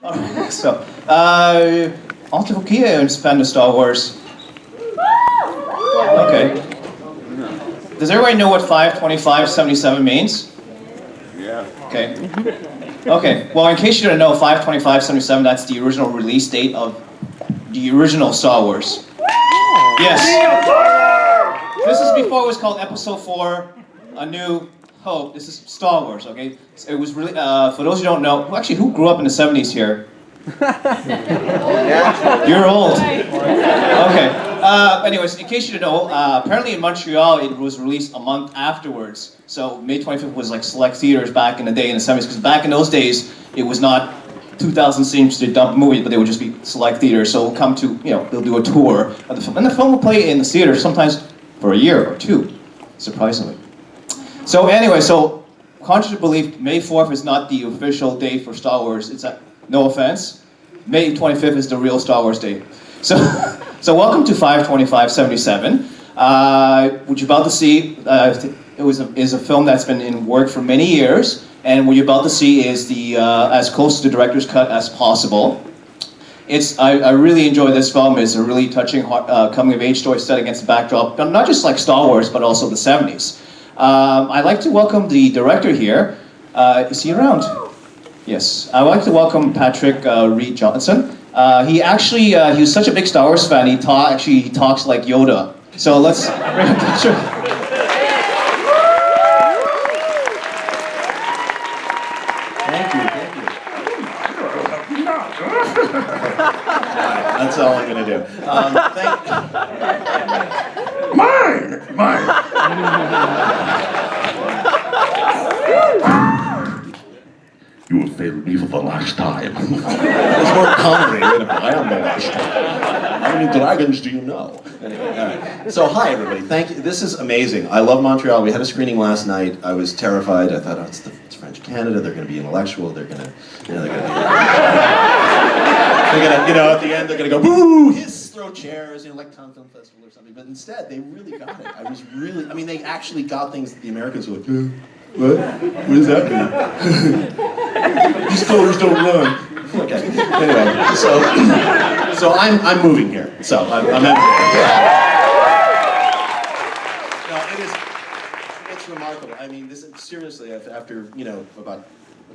Alright, so, alltid ok fan of Star Wars. Okay. Does everybody know what 52577 means? Yeah. Okay. Okay, well, in case you don't know, 52577, that's the original release date of the original Star Wars. Yes. This is before it was called Episode 4, A New Hope. This is Star Wars, okay? It was really, for those who don't know, who grew up in the 70s here? You're old. Okay. Anyways, in case you don't know, apparently in Montreal it was released a month afterwards. So May 25th was like select theaters back in the day in the 70s, because back in those days it was not 2,000 seems to dump movies, but they would just be select theaters. So we'll come to, they'll do a tour of the film, and the film will play in the theater sometimes for a year or two, surprisingly. So anyway, so contrary to belief, May 4th is not the official day for Star Wars. It's no offense, May 25th is the real Star Wars day. So, so welcome to 52577. What you're about to see is a film that's been in work for many years, and what you're about to see is the as close to the director's cut as possible. I really enjoy this film. It's a really touching coming-of-age story set against the backdrop, not just like Star Wars, but also the 70s. I'd like to welcome the director here. Is he around? Yes. I'd like to welcome Patrick Reed Johnson. He was such a big Star Wars fan, he talks like Yoda. So let's bring him Patrick. Thank you. That's all I'm gonna do. Mine. You have failed me for the last time. It's more comedy. I am the last time. How many dragons do you know? Anyway, all right. So hi everybody. Thank you. This is amazing. I love Montreal. We had a screening last night. I was terrified. I thought, oh, it's French Canada. They're going to be intellectual. They're going to, at the end they're going to go boo, hiss, throw chairs, like Cannes Film Festival or something. But instead, they really got it. They actually got things that the Americans were like, what? What does that mean? These stories don't run. Okay. Anyway, so I'm moving here. So I'm it's remarkable. I mean, seriously, after about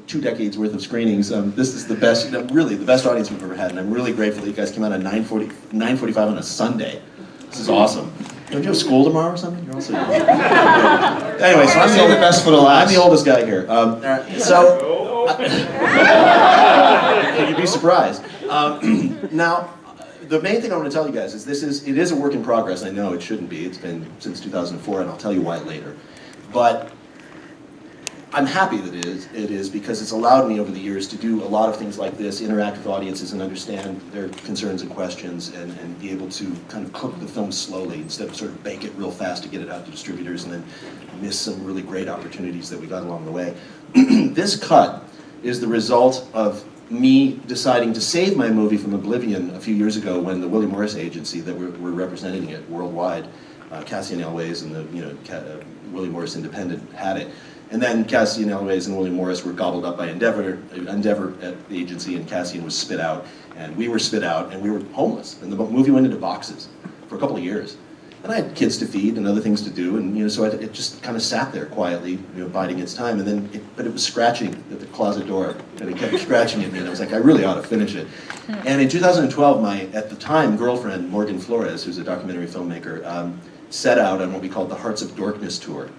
2 decades worth of screenings, this is the best, really the best audience we've ever had, and I'm really grateful that you guys came out at 9:45 on a Sunday. This is awesome. Don't you have school tomorrow or something? You're also anyway, so I'm the best for the last. I'm the oldest guy here. You'd be surprised. Now, the main thing I want to tell you guys is it is a work in progress. I know it shouldn't be. It's been since 2004, and I'll tell you why later. But I'm happy that it is because it's allowed me over the years to do a lot of things like this, interact with audiences and understand their concerns and questions, and be able to kind of cook the film slowly instead of sort of bake it real fast to get it out to distributors and then miss some really great opportunities that we got along the way. This cut is the result of me deciding to save my movie from oblivion a few years ago when the William Morris agency that were representing it worldwide, Cassian Airways and the William Morris Independent had it. And then Cassian Airways and William Morris were gobbled up by Endeavor at the agency, and Cassian was spit out, and we were spit out, and we were homeless. And the movie went into boxes for a couple of years. And I had kids to feed and other things to do, and so it just kind of sat there quietly, biding its time. And then, but it was scratching at the closet door, and it kept scratching at me, and I was like, I really ought to finish it. And in 2012, my at the time girlfriend Morgan Flores, who's a documentary filmmaker, set out on what we called the Hearts of Dorkness tour.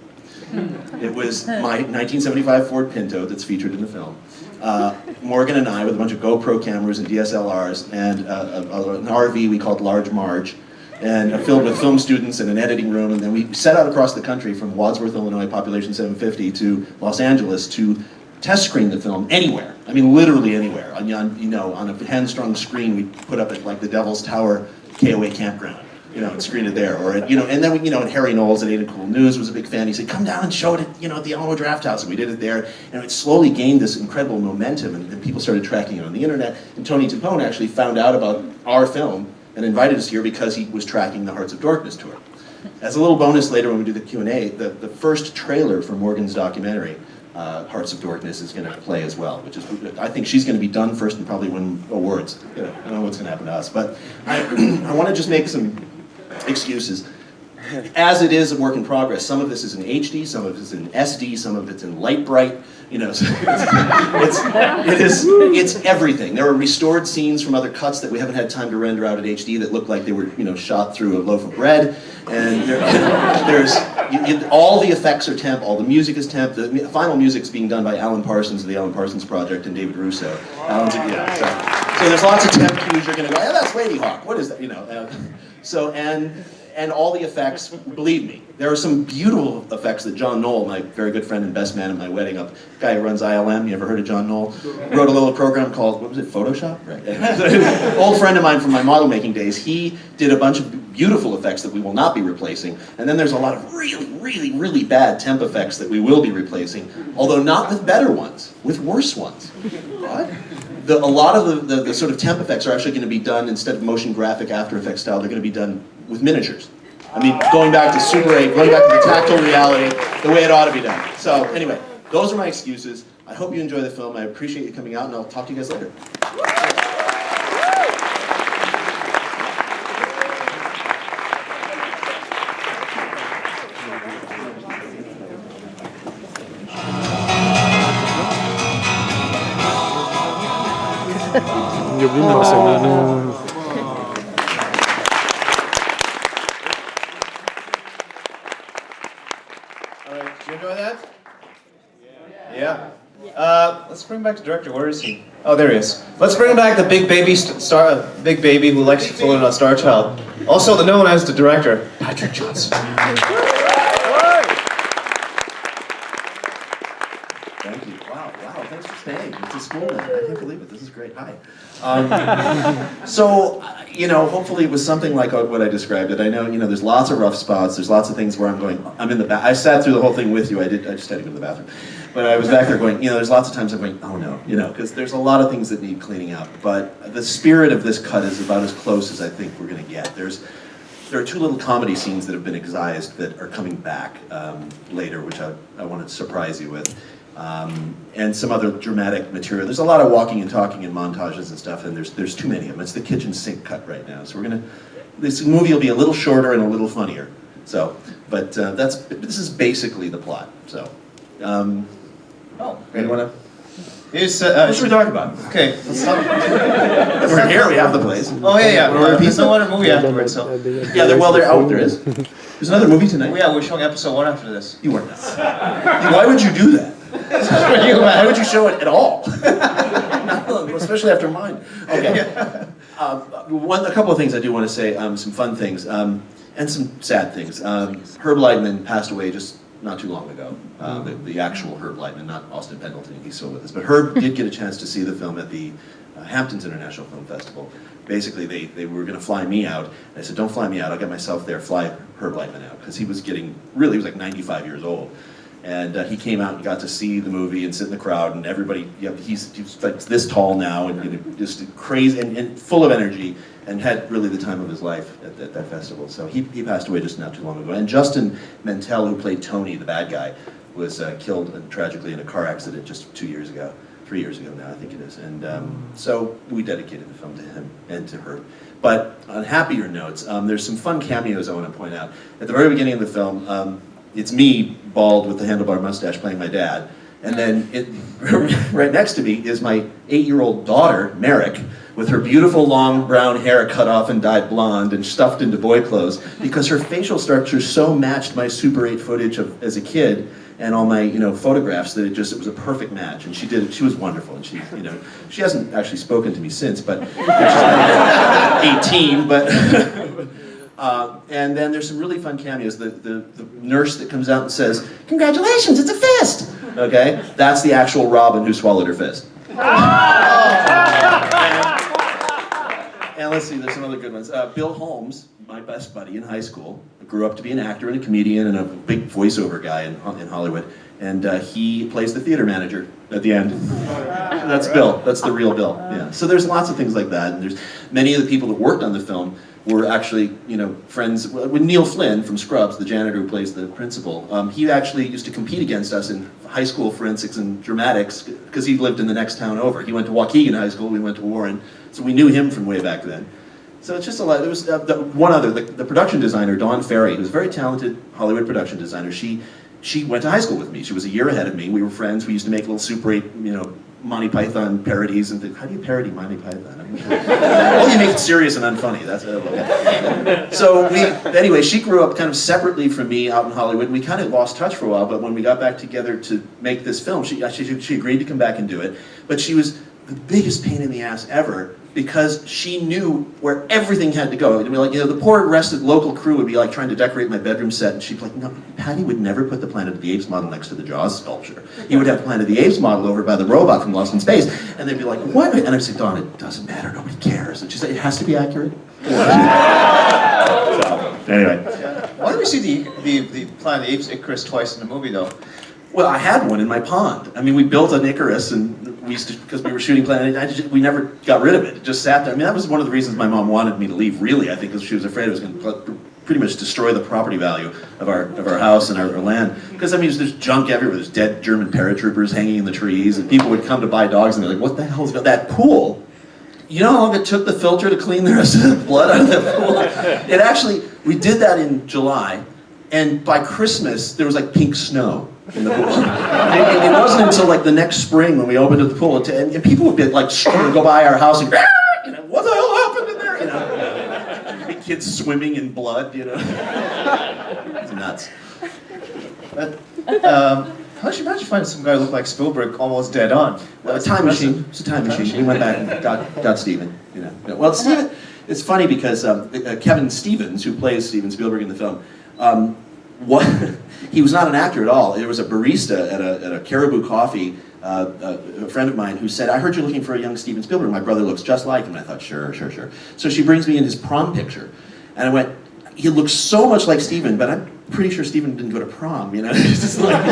It was my 1975 Ford Pinto that's featured in the film. Morgan and I, with a bunch of GoPro cameras and DSLRs, and an RV we called Large Marge, and filled with film students in an editing room, and then we set out across the country from Wadsworth, Illinois, population 750, to Los Angeles to test screen the film anywhere. I mean, literally anywhere. On a hand-strung screen we put up at like the Devil's Tower KOA campground. And screen it there, or and then we, and Harry Knowles at Ada Cool News was a big fan. He said, "Come down and show it at the Alamo Draft House," and we did it there, and it slowly gained this incredible momentum, and people started tracking it on the internet. And Tony Tampone actually found out about our film and invited us here because he was tracking the Hearts of Darkness tour. As a little bonus later when we do the Q&A, the first trailer for Morgan's documentary Hearts of Darkness is going to play as well, which is, I think she's going to be done first and probably win awards. You know, I don't know what's going to happen to us, but I want to just make some excuses. As it is a work in progress, some of this is in HD, some of it is in SD, some of it's in light bright. You know, so it's everything. There are restored scenes from other cuts that we haven't had time to render out at HD that look like they were, you know, shot through a loaf of bread. And all the effects are temp, all the music is temp. The final music's being done by Alan Parsons of the Alan Parsons Project and David Russo. So there's lots of temp cues. You're going to go, yeah, that's Lady Hawk. What is that? You know. And all the effects, believe me, there are some beautiful effects that John Knoll, my very good friend and best man at my wedding, a guy who runs ILM, you ever heard of John Knoll? Wrote a little program called, what was it, Photoshop? Right. Old friend of mine from my model making days, he did a bunch of beautiful effects that we will not be replacing, and then there's a lot of really bad temp effects that we will be replacing, although not with better ones, with worse ones. What? A lot of the sort of temp effects are actually going to be done, instead of motion graphic After Effects style, they're going to be done with miniatures. I mean, going back to Super 8, going back to the tactile reality, the way it ought to be done. So anyway, those are my excuses. I hope you enjoy the film. I appreciate you coming out, and I'll talk to you guys later. Alright, did you enjoy that? Yeah. Let's bring back the director. Where is he? Oh, there he is. Let's bring back the big baby big baby who likes to float on Star Child. Also known as the director, Patrick Johnson. Thank you. Wow, thanks for staying. It's a school night. I can't believe it. This is great. Hi. So, you know, hopefully it was something like what I described it. I know, you know, there's lots of rough spots. There's lots of things where I'm in the bath. I sat through the whole thing with you. I just had to go to the bathroom. But I was back there going, you know, there's lots of times I'm going, oh no, you know, because there's a lot of things that need cleaning up. But the spirit of this cut is about as close as I think we're going to get. There are two little comedy scenes that have been excised that are coming back later, which I want to surprise you with. And some other dramatic material. There's a lot of walking and talking and montages and stuff, and there's too many of them. It's the kitchen sink cut right now. So this movie will be a little shorter and a little funnier. So, but this is basically the plot. So, Great. You wanna? What What should we talk about? Okay, let's stop. We're here. We have the place. Oh yeah. There's Pizza? no other movie afterwards, so. Yeah, there is. There's another movie tonight. Oh yeah, we're showing episode 1 after this. You weren't. Why would you do that? Why would you show it at all? Especially after mine. Okay. A couple of things I do want to say, some fun things, and some sad things. Herb Lightman passed away just not too long ago. The actual Herb Lightman, not Austin Pendleton, he's still with us. But Herb did get a chance to see the film at the Hamptons International Film Festival. Basically, they were going to fly me out. And I said, don't fly me out, I'll get myself there, fly Herb Lightman out. Because he was he was like 95 years old. And he came out and got to see the movie and sit in the crowd, and everybody, you know, he's like this tall now, and you know, just crazy and full of energy, and had really the time of his life at that festival. So he passed away just not too long ago. And Justin Mentel, who played Tony, the bad guy, was killed tragically in a car accident just 3 years ago now, I think it is. And so we dedicated the film to him and to her. But on happier notes, there's some fun cameos I want to point out. At the very beginning of the film, it's me, bald with the handlebar mustache, playing my dad. And then right next to me is my 8-year-old daughter, Merrick, with her beautiful long brown hair cut off and dyed blonde and stuffed into boy clothes, because her facial structure so matched my Super 8 footage as a kid and all my, you know, photographs that it was a perfect match. And she did it. She was wonderful. And she, you know, she hasn't actually spoken to me since, but she's 18. But and then there's some really fun cameos. The nurse that comes out and says, "Congratulations, it's a fist." Okay, that's the actual Robin who swallowed her fist. And let's see, there's some other good ones. Bill Holmes, my best buddy in high school, grew up to be an actor and a comedian and a big voiceover guy in Hollywood. And he plays the theater manager at the end. That's Bill. That's the real Bill. Yeah. So there's lots of things like that. And there's many of the people that worked on the film were actually, friends with Neil Flynn from Scrubs, the janitor who plays the principal. He actually used to compete against us in high school forensics and dramatics because he lived in the next town over. He went to Waukegan High School. We went to Warren, so we knew him from way back then. So it's just a lot. There was one other, the production designer, Dawn Ferry, who's a very talented Hollywood production designer. She went to high school with me. She was a year ahead of me. We were friends. We used to make little Super 8, Monty Python parodies and things. How do you parody Monty Python? Oh, you make it serious and unfunny. That's it. Okay. So anyway, she grew up kind of separately from me out in Hollywood. We kind of lost touch for a while, but when we got back together to make this film, she agreed to come back and do it. But she was the biggest pain in the ass ever, because she knew where everything had to go. It'd be like, the poor arrested local crew would be like trying to decorate my bedroom set, and she'd be like, no, Patty would never put the Planet of the Apes model next to the Jaws sculpture. He would have Planet of the Apes model over by the robot from Lost in Space. And they'd be like, what? And I'd say, Dawn, it doesn't matter, nobody cares. And she'd say, it has to be accurate. So, anyway. Why do we see the Planet of the Apes Icarus twice in the movie, though? Well, I had one in my pond. I mean, we built an Icarus, and we used to, because we were shooting Planet, we never got rid of it. It just sat there. I mean, that was one of the reasons my mom wanted me to leave, really, I think, because she was afraid it was going to pretty much destroy the property value of our house and our land. Because, I mean, there's junk everywhere. There's dead German paratroopers hanging in the trees, and people would come to buy dogs, and they're like, what the hell is that pool? You know how long it took the filter to clean the rest of the blood out of that pool? It actually, we did that in July, and by Christmas, there was like pink snow in the pool. It wasn't until like the next spring when we opened up the pool, and people would be like, go by our house and, what the hell happened in there? Big kids swimming in blood, It's nuts. But, how did you imagine finding some guy who looked like Spielberg almost dead on? A time machine. It's a time machine. We went back and got Steven. Well, Steven, it's funny because Kevin Stevens, who plays Steven Spielberg in the film, he was not an actor at all. There was a barista at a Caribou Coffee, a friend of mine, who said, I heard you're looking for a young Steven Spielberg. My brother looks just like him. And I thought, sure. So she brings me in his prom picture. And I went, he looks so much like Steven, but I'm pretty sure Steven didn't go to prom, It's just like,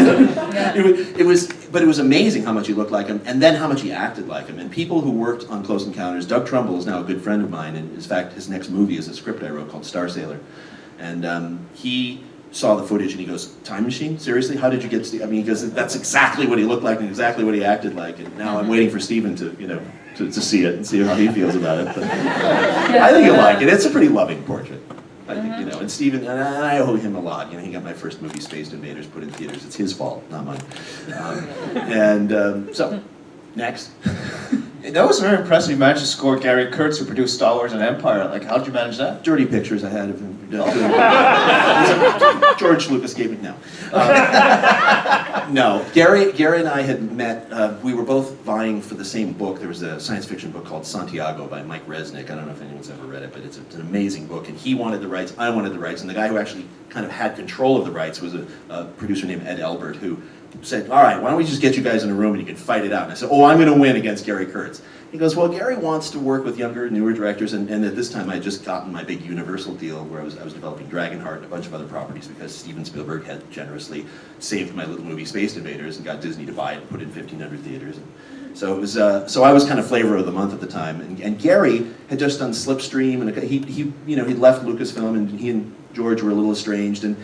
but it was amazing how much he looked like him, and then how much he acted like him. And people who worked on Close Encounters, Doug Trumbull is now a good friend of mine, and in fact, his next movie is a script I wrote called Star Sailor. And he saw the footage and he goes, time machine? Seriously? How did you get Steve? I mean, he goes, that's exactly what he looked like and exactly what he acted like. And now I'm waiting for Steven to see it and see how he feels about it. But I think he'll like it. It's a pretty loving portrait. I think, and Steven, and I owe him a lot. He got my first movie, Space Invaders, put in theaters. It's his fault, not mine. So, next. That was very impressive. You managed to score Gary Kurtz, who produced Star Wars and Empire. Like, how did you manage that? Dirty pictures I had of him. George Lucas gave it now. No, Gary and I had met. We were both vying for the same book. There was a science fiction book called Santiago by Mike Resnick. I don't know if anyone's ever read it, but it's an amazing book. And he wanted the rights, I wanted the rights, and the guy who actually kind of had control of the rights was a producer named Ed Elbert, who said, all right, why don't we just get you guys in a room and you can fight it out. And I said, oh, I'm going to win against Gary Kurtz. He goes, well, Gary wants to work with younger, newer directors, and at this time I had just gotten my big Universal deal where I was developing Dragonheart and a bunch of other properties because Steven Spielberg had generously saved my little movie Space Invaders and got Disney to buy it and put it in 1,500 theaters. So it was, so I was kind of flavor of the month at the time. And Gary had just done Slipstream, and he'd left Lucasfilm, and he and George were a little estranged. And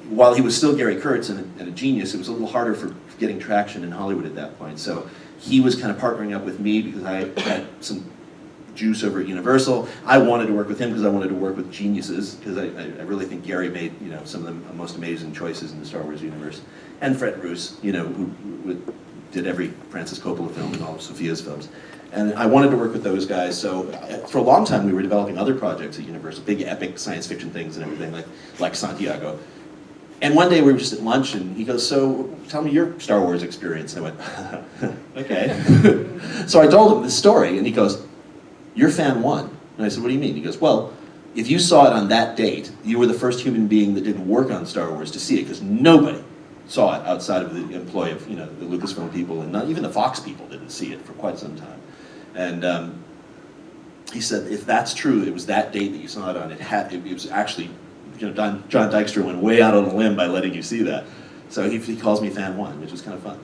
while he was still Gary Kurtz and a genius, it was a little harder for getting traction in Hollywood at that point. So he was kind of partnering up with me because I had some juice over at Universal. I wanted to work with him because I wanted to work with geniuses, because I really think Gary made some of the most amazing choices in the Star Wars universe. And Fred Roos, who did every Francis Coppola film and all of Sophia's films. And I wanted to work with those guys, so for a long time we were developing other projects at Universal, big epic science fiction things and everything, like Santiago. And one day we were just at lunch and he goes, so tell me your Star Wars experience. And I went, okay. So I told him this story and he goes, you're fan one. And I said, what do you mean? He goes, well, if you saw it on that date, you were the first human being that didn't work on Star Wars to see it, because nobody saw it outside of the employ of the Lucasfilm people, and not even the Fox people didn't see it for quite some time. And he said, if that's true, it was that date that you saw it on. It was actually, John Dykstra went way out on a limb by letting you see that. So he calls me Fan 1, which was kind of fun.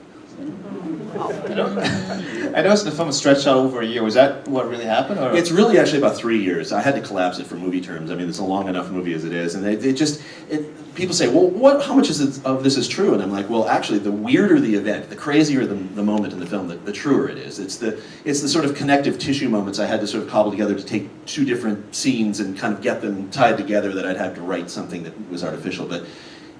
I noticed the film was stretched out over a year. Was that what really happened? Or? It's really actually about 3 years. I had to collapse it for movie terms. I mean, it's a long enough movie as it is, and people say, well, how much of this is true? And I'm like, well, actually, the weirder the event, the crazier the moment in the film, the truer it is. It's the sort of connective tissue moments I had to sort of cobble together to take two different scenes and kind of get them tied together that I'd have to write something that was artificial. But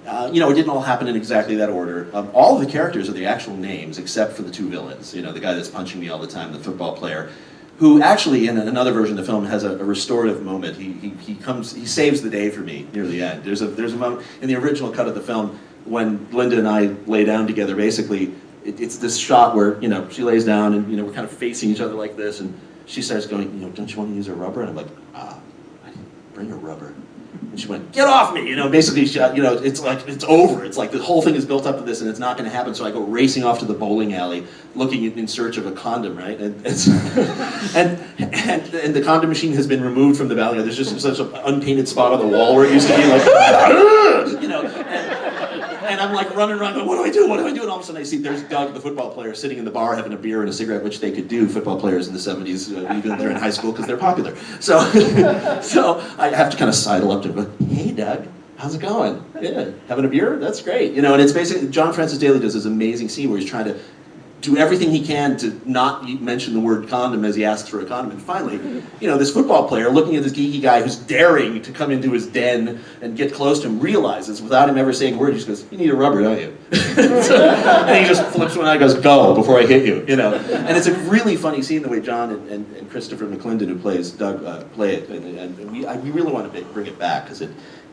it didn't all happen in exactly that order. All of the characters are the actual names, except for the two villains. The guy that's punching me all the time, the football player, who actually, in another version of the film, has a restorative moment. He saves the day for me near the end. There's a moment in the original cut of the film when Linda and I lay down together. Basically, it's this shot where she lays down and we're kind of facing each other like this, and she starts going, don't you want to use a rubber? And I'm like, I didn't bring a rubber. And she went, get off me! Basically, it's like, it's over. It's like the whole thing is built up to this and it's not going to happen. So I go racing off to the bowling alley, looking in search of a condom, right? And the condom machine has been removed from the balcony. There's just such an unpainted spot on the wall where it used to be like, and I'm like running around going, what do I do? What do I do? And all of a sudden I see there's Doug, the football player, sitting in the bar having a beer and a cigarette, which they could do, football players in the 70s, even during high school, because they're popular. So I have to kind of sidle up to him and go, hey Doug, how's it going? Yeah, having a beer? That's great. And it's basically, John Francis Daley does this amazing scene where he's trying to do everything he can to not mention the word condom as he asks for a condom. And finally, this football player, looking at this geeky guy who's daring to come into his den and get close to him, realizes, without him ever saying a word, he just goes, you need a rubber, don't you? And he just flips one out and goes, go, before I hit you, And it's a really funny scene, the way John and Christopher McClendon, who plays Doug, play it. And we really want to bring it back, because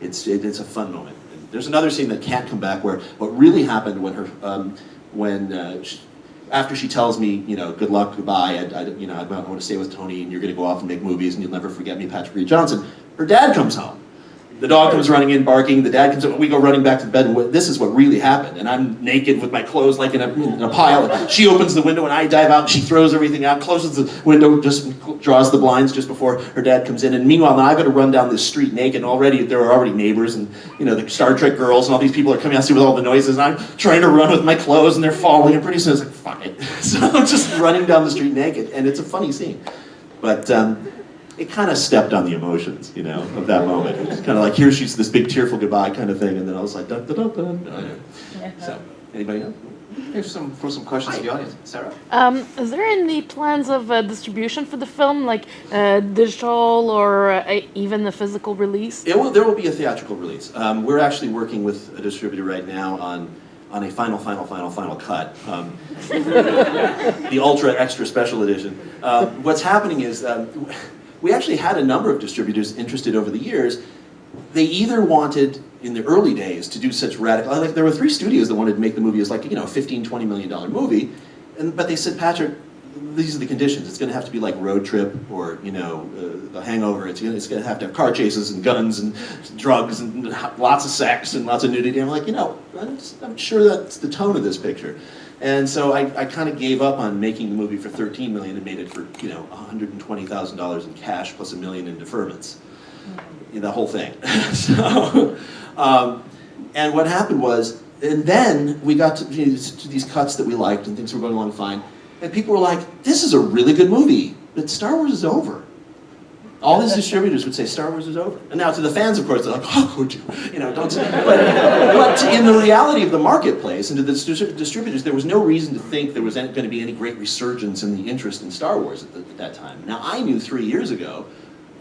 it's a fun moment. And there's another scene that can't come back, where what really happened when after she tells me, good luck, goodbye, I want to stay with Tony, and you're going to go off and make movies, and you'll never forget me, Patrick Reed Johnson, her dad comes home. The dog comes running in, barking, the dad comes in, we go running back to the bed, and this is what really happened. And I'm naked with my clothes like in a pile. She opens the window, and I dive out, and she throws everything out, closes the window, just draws the blinds just before her dad comes in. And meanwhile, now I've got to run down this street naked, and already there are already neighbors, and the Star Trek girls, and all these people are coming out to see with all the noises, and I'm trying to run with my clothes, and they're falling, and pretty soon it's like, fuck it. So I'm just running down the street naked, and it's a funny scene. But it kind of stepped on the emotions, of that moment. It was kind of like, here she's this big tearful goodbye kind of thing, and then I was like, dun, dun, dun, dun, dun. So, anybody else? Here's some questions to the audience. Sarah? Is there any plans of distribution for the film, like digital or even the physical release? There will be a theatrical release. We're actually working with a distributor right now on a final cut. The ultra extra special edition. What's happening is we actually had a number of distributors interested over the years. They either wanted, in the early days, to do such radical, like there were 3 studios that wanted to make the movie as like, $15, $20 million movie, but they said, Patrick, these are the conditions. It's going to have to be like Road Trip or, The Hangover. It's going to have car chases and guns and drugs and lots of sex and lots of nudity. And I'm like, I'm sure that's the tone of this picture. And so I kind of gave up on making the movie for $13 million and made it for, $120,000 in cash plus $1 million in deferments. The whole thing. And what happened was, and then we got to these cuts that we liked and things were going along fine. And people were like, this is a really good movie, but Star Wars is over. All these distributors would say, Star Wars is over. And now to the fans, of course, they're like, oh, would you? Don't say. But in the reality of the marketplace and to the distributors, there was no reason to think there was going to be any great resurgence in the interest in Star Wars at that time. Now, I knew 3 years ago,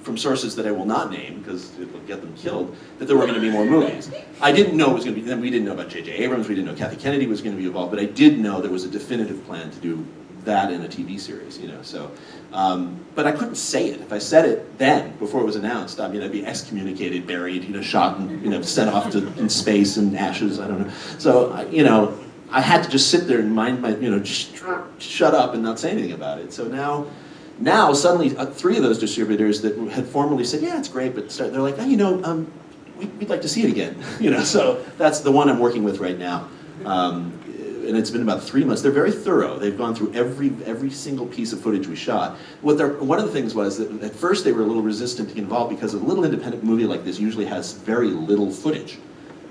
from sources that I will not name because it will get them killed, that there were going to be more movies. I didn't know it was going to be, we didn't know about J.J. Abrams, we didn't know Kathy Kennedy was going to be involved, but I did know there was a definitive plan to do that in a TV series, but I couldn't say it. If I said it then, before it was announced, I'd be excommunicated, buried, shot and, sent off in space and ashes, I don't know. So, I had to just sit there and mind my, just shut up and not say anything about it. So now suddenly 3 of those distributors that had formerly said, yeah, it's great, but they're like, oh, we'd like to see it again. So that's the one I'm working with right now. And it's been about 3 months. They're very thorough. They've gone through every single piece of footage we shot. One of the things was that at first they were a little resistant to get involved because a little independent movie like this usually has very little footage.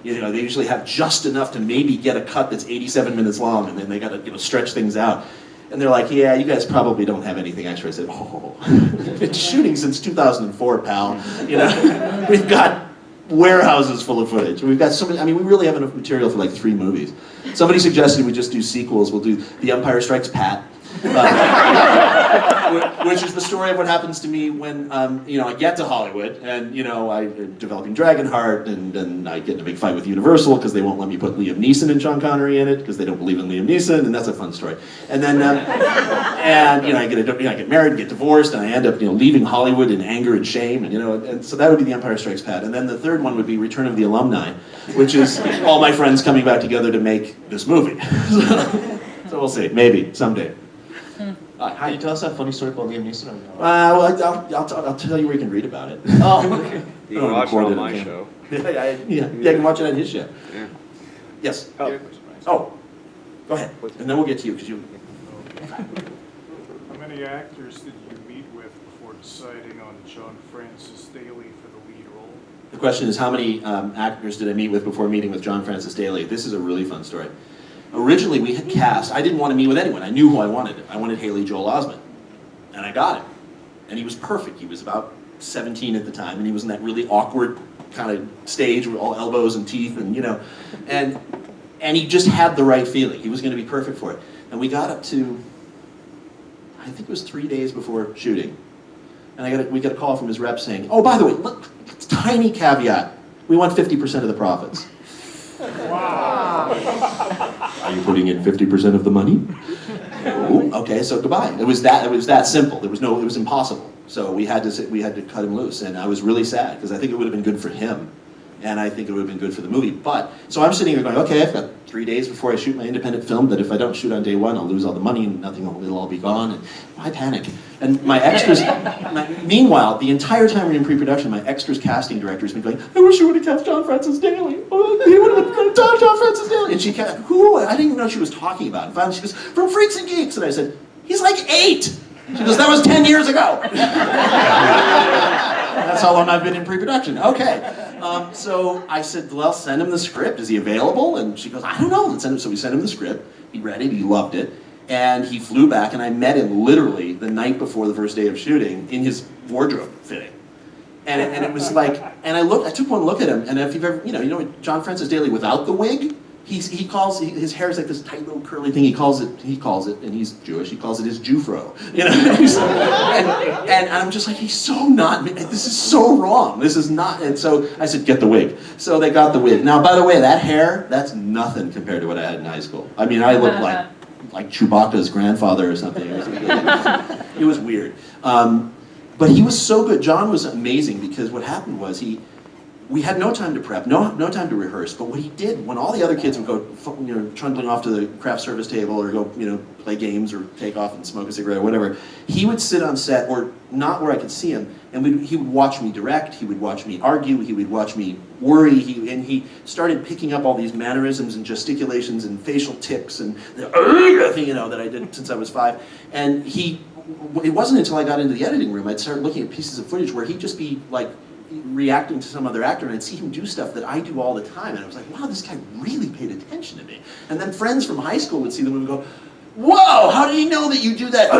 You know, they usually have just enough to maybe get a cut that's 87 minutes long, and then they got to, you know, stretch things out. And they're like, yeah, you guys probably don't have anything extra. I said, oh, been shooting since 2004, pal. You know, we've got warehouses full of footage. We've got so many, I mean, we really have enough material for like 3 movies. Somebody suggested we just do sequels. We'll do The Empire Strikes Pat, which is the story of what happens to me when, you know, I get to Hollywood and, you know, I'm developing Dragonheart, and then I get in a big fight with Universal because they won't let me put Liam Neeson and Sean Connery in it because they don't believe in Liam Neeson, and that's a fun story. And then, and, you know, I get married, get divorced, and I end up, you know, leaving Hollywood in anger and shame, and, you know, and so that would be The Empire Strikes Pat. And then the third one would be Return of the Alumni, which is all my friends coming back together to make this movie. So we'll see, maybe, someday. Can you tell us that funny story about Liam Neeson? Well, I'll tell you where you can read about it. Oh, okay. You can watch it on my show. Yeah, you can watch it on his show. Yeah. Yes. Oh. Go ahead, and then we'll get to you, because you... How many actors did you meet with before deciding on John Francis Daly for the lead role? The question is, how many actors did I meet with before meeting with John Francis Daly? This is a really fun story. Originally, we had cast, I didn't want to meet with anyone. I knew who I wanted. I wanted Haley Joel Osment, and I got him. And he was perfect. He was about 17 at the time, and he was in that really awkward kind of stage with all elbows and teeth, and, you know, and he just had the right feeling. He was going to be perfect for it. And we got up to, I think it was 3 days before shooting, and we got a call from his rep saying, oh, by the way, look, tiny caveat, we want 50% of the profits. Wow. Are you putting in 50% of the money? No. Okay, so goodbye. It was that simple. It was impossible. So we had to cut him loose, and I was really sad because I think it would have been good for him, and I think it would have been good for the movie. But so I'm sitting there going, okay, I've got 3 days before I shoot my independent film. That if I don't shoot on day one, I'll lose all the money and it'll all be gone. And why panic? And my extras. Meanwhile, the entire time we're in pre-production, my extras casting director has been going, I wish you would have cast John Francis Daly. Oh, he would have been John Francis Daly. And she kept, who? I didn't even know what she was talking about. And finally, she goes, from Freaks and Geeks. And I said, he's like 8. She goes, that was 10 years ago. That's how long I've been in pre-production. Okay. So I said, well, send him the script. Is he available? And she goes, I don't know. Let's send him. So we sent him the script. He read it. He loved it. And he flew back, and I met him literally the night before the first day of shooting in his wardrobe fitting. And it was like, and I took one look at him, and if you've ever, you know John Francis Daly without the wig, he calls his hair is like this tight little curly thing. He calls it, and he's Jewish. He calls it his Jufro. You know, and I'm just like, he's so not. This is so wrong. This is not. And so I said, get the wig. So they got the wig. Now, by the way, that hair, that's nothing compared to what I had in high school. I mean, I looked like Chewbacca's grandfather or something. It was weird. But he was so good. John was amazing because what happened was we had no time to prep, no time to rehearse. But what he did, when all the other kids would go, trundling off to the craft service table or go, play games or take off and smoke a cigarette or whatever, he would sit on set, or not where I could see him, and he would watch me direct. He would watch me argue. He would watch me worry. He started picking up all these mannerisms and gesticulations and facial tics and the thing, that I did since I was 5. And it wasn't until I got into the editing room I'd start looking at pieces of footage where he'd just be like reacting to some other actor, and I'd see him do stuff that I do all the time, and I was like, wow, this guy really paid attention to me. And then friends from high school would see the movie and go, whoa, how did he know that you do that?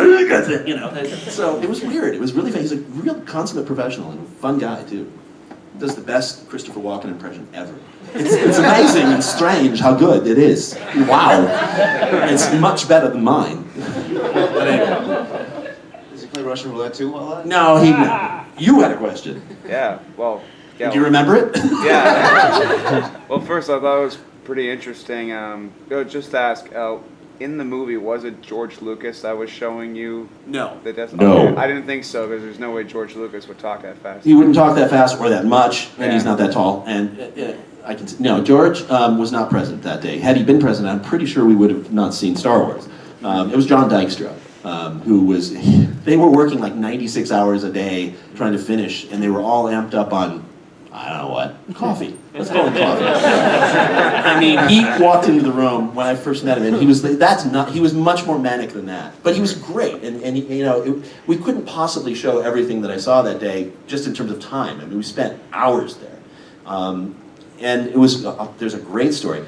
So it was weird. It was really fun. He's a real consummate professional and a fun guy too. Does the best Christopher Walken impression ever. It's amazing and strange how good it is. Wow. It's much better than mine. But anyway. Does he play Russian roulette too? No, you had a question. Yeah, well... Yeah, do you remember it? Yeah. Well, first I thought it was pretty interesting. Just to ask, in the movie, was it George Lucas that was showing you? No. No. I didn't think so, because there's no way George Lucas would talk that fast. He wouldn't talk that fast or that much, and he's not that tall. And George was not present that day. Had he been present, I'm pretty sure we would have not seen Star Wars. It was John Dykstra, they were working like 96 hours a day trying to finish, and they were all amped up on, I don't know what, coffee. Let's call it coffee. I mean, he walked into the room when I first met him, and he was much more manic than that. But he was great, and we couldn't possibly show everything that I saw that day just in terms of time. I mean, we spent hours there. And it was, there's a great story.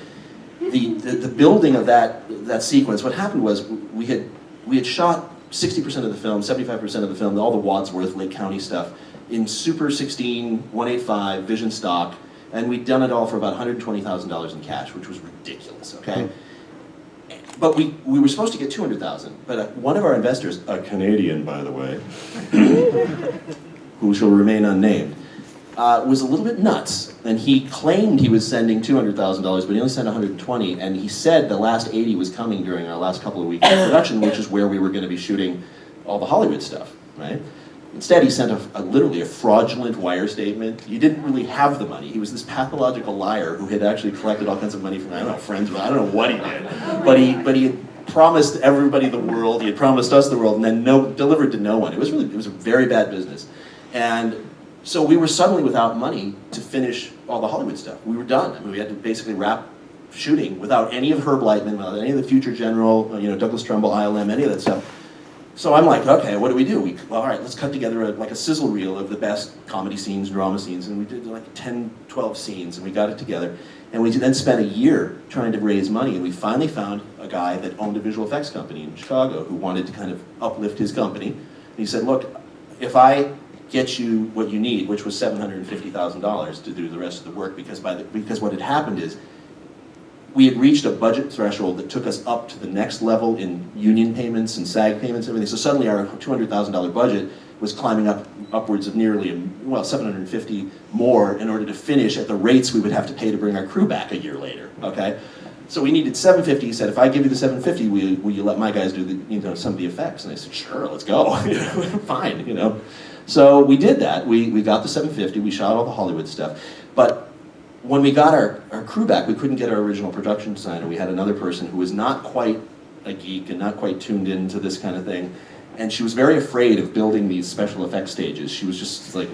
The building of that sequence, what happened was we had shot 60% of the film, 75% of the film, all the Wadsworth, Lake County stuff, in Super 16, 185, Vision stock, and we'd done it all for about $120,000 in cash, which was ridiculous, okay? But we were supposed to get $200,000, but one of our investors, a Canadian, by the way, who shall remain unnamed, was a little bit nuts, and he claimed he was sending $200,000, but he only sent 120, and he said the last 80 was coming during our last couple of weeks of production, which is where we were going to be shooting all the Hollywood stuff, right? Instead, he sent literally a fraudulent wire statement. He didn't really have the money. He was this pathological liar who had actually collected all kinds of money from, I don't know, friends, I don't know what he did, but he had promised everybody the world, he had promised us the world, and then delivered to no one. It was a very bad business. And so we were suddenly without money to finish all the Hollywood stuff. We were done. I mean, we had to basically wrap shooting without any of Herb Lightman, without any of the future general, Douglas Trumbull, ILM, any of that stuff. So I'm like, okay, what do we do? Well, all right, let's cut together a sizzle reel of the best comedy scenes, drama scenes, and we did like 10, 12 scenes, and we got it together. And we then spent a year trying to raise money, and we finally found a guy that owned a visual effects company in Chicago who wanted to kind of uplift his company. And he said, look, if I get you what you need, which was $750,000 to do the rest of the work, because what had happened is we had reached a budget threshold that took us up to the next level in union payments and SAG payments and everything. So suddenly our $200,000 budget was climbing upwards of nearly, $750 more in order to finish at the rates we would have to pay to bring our crew back a year later, okay? So we needed $750. He said, if I give you the $750, will you let my guys do some of the effects? And I said, sure, let's go, fine, So we did that. We got the $750, we shot all the Hollywood stuff. But when we got our crew back, we couldn't get our original production designer. We had another person who was not quite a geek and not quite tuned into this kind of thing. And she was very afraid of building these special effects stages. She was just like,